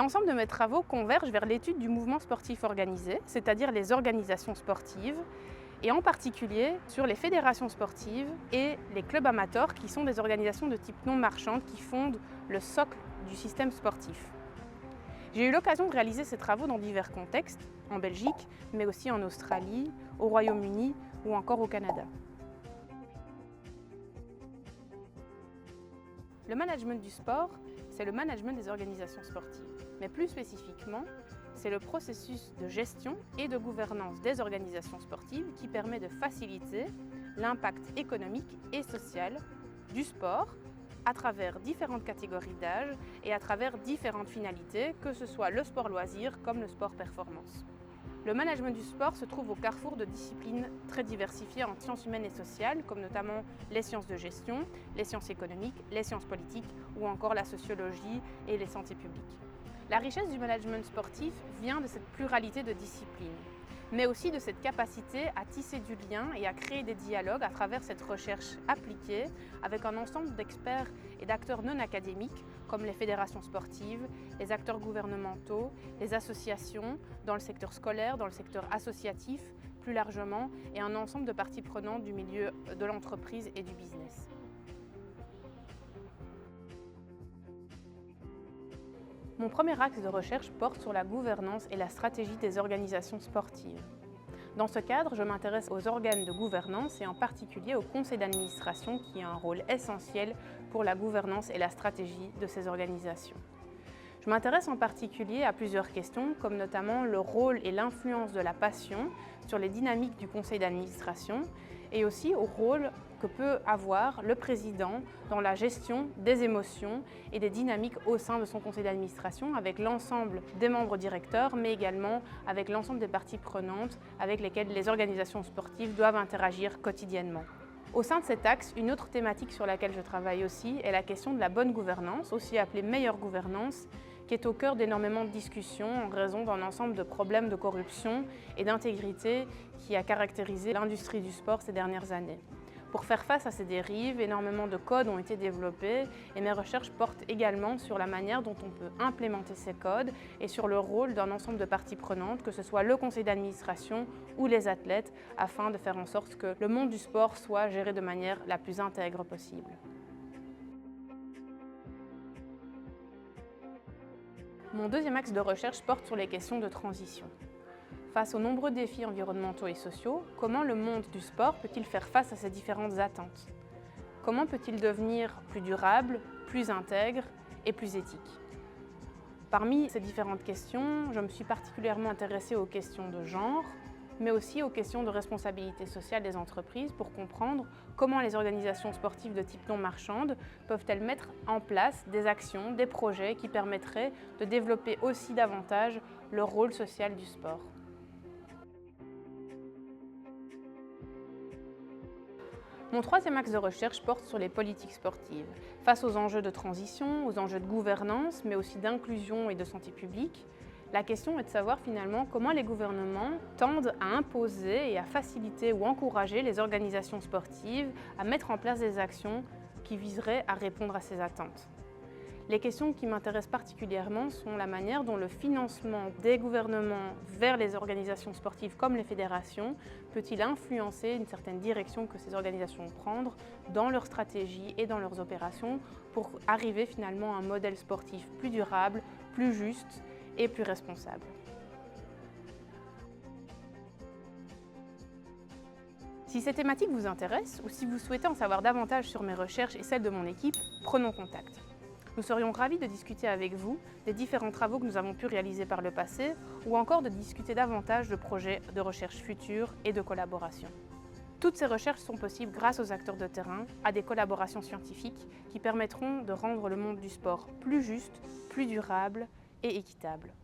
L'ensemble de mes travaux convergent vers l'étude du mouvement sportif organisé, c'est-à-dire les organisations sportives, et en particulier sur les fédérations sportives et les clubs amateurs qui sont des organisations de type non marchande qui fondent le socle du système sportif. J'ai eu l'occasion de réaliser ces travaux dans divers contextes, en Belgique, mais aussi en Australie, au Royaume-Uni ou encore au Canada. Le management du sport, c'est le management des organisations sportives. Mais plus spécifiquement, c'est le processus de gestion et de gouvernance des organisations sportives qui permet de faciliter l'impact économique et social du sport à travers différentes catégories d'âge et à travers différentes finalités, que ce soit le sport loisir comme le sport performance. Le management du sport se trouve au carrefour de disciplines très diversifiées en sciences humaines et sociales, comme notamment les sciences de gestion, les sciences économiques, les sciences politiques ou encore la sociologie et les santé publiques. La richesse du management sportif vient de cette pluralité de disciplines, mais aussi de cette capacité à tisser du lien et à créer des dialogues à travers cette recherche appliquée avec un ensemble d'experts et d'acteurs non académiques comme les fédérations sportives, les acteurs gouvernementaux, les associations dans le secteur scolaire, dans le secteur associatif plus largement et un ensemble de parties prenantes du milieu de l'entreprise et du business. Mon premier axe de recherche porte sur la gouvernance et la stratégie des organisations sportives. Dans ce cadre, je m'intéresse aux organes de gouvernance et en particulier au conseil d'administration qui a un rôle essentiel pour la gouvernance et la stratégie de ces organisations. Je m'intéresse en particulier à plusieurs questions, comme notamment le rôle et l'influence de la passion sur les dynamiques du conseil d'administration et aussi au rôle que peut avoir le président dans la gestion des émotions et des dynamiques au sein de son conseil d'administration avec l'ensemble des membres directeurs, mais également avec l'ensemble des parties prenantes avec lesquelles les organisations sportives doivent interagir quotidiennement. Au sein de cet axe, une autre thématique sur laquelle je travaille aussi est la question de la bonne gouvernance, aussi appelée meilleure gouvernance, qui est au cœur d'énormément de discussions en raison d'un ensemble de problèmes de corruption et d'intégrité qui a caractérisé l'industrie du sport ces dernières années. Pour faire face à ces dérives, énormément de codes ont été développés et mes recherches portent également sur la manière dont on peut implémenter ces codes et sur le rôle d'un ensemble de parties prenantes, que ce soit le conseil d'administration ou les athlètes, afin de faire en sorte que le monde du sport soit géré de manière la plus intègre possible. Mon deuxième axe de recherche porte sur les questions de transition. Face aux nombreux défis environnementaux et sociaux, comment le monde du sport peut-il faire face à ces différentes attentes? Comment peut-il devenir plus durable, plus intègre et plus éthique? Parmi ces différentes questions, je me suis particulièrement intéressée aux questions de genre, mais aussi aux questions de responsabilité sociale des entreprises pour comprendre comment les organisations sportives de type non marchande peuvent-elles mettre en place des actions, des projets qui permettraient de développer aussi davantage le rôle social du sport. Mon troisième axe de recherche porte sur les politiques sportives. Face aux enjeux de transition, aux enjeux de gouvernance, mais aussi d'inclusion et de santé publique, la question est de savoir finalement comment les gouvernements tendent à imposer et à faciliter ou encourager les organisations sportives à mettre en place des actions qui viseraient à répondre à ces attentes. Les questions qui m'intéressent particulièrement sont la manière dont le financement des gouvernements vers les organisations sportives comme les fédérations peut-il influencer une certaine direction que ces organisations vont prendre dans leur stratégie et dans leurs opérations pour arriver finalement à un modèle sportif plus durable, plus juste et plus responsable. Si ces thématiques vous intéressent ou si vous souhaitez en savoir davantage sur mes recherches et celles de mon équipe, prenons contact. Nous serions ravis de discuter avec vous des différents travaux que nous avons pu réaliser par le passé ou encore de discuter davantage de projets de recherche futurs et de collaboration. Toutes ces recherches sont possibles grâce aux acteurs de terrain, à des collaborations scientifiques qui permettront de rendre le monde du sport plus juste, plus durable et équitable.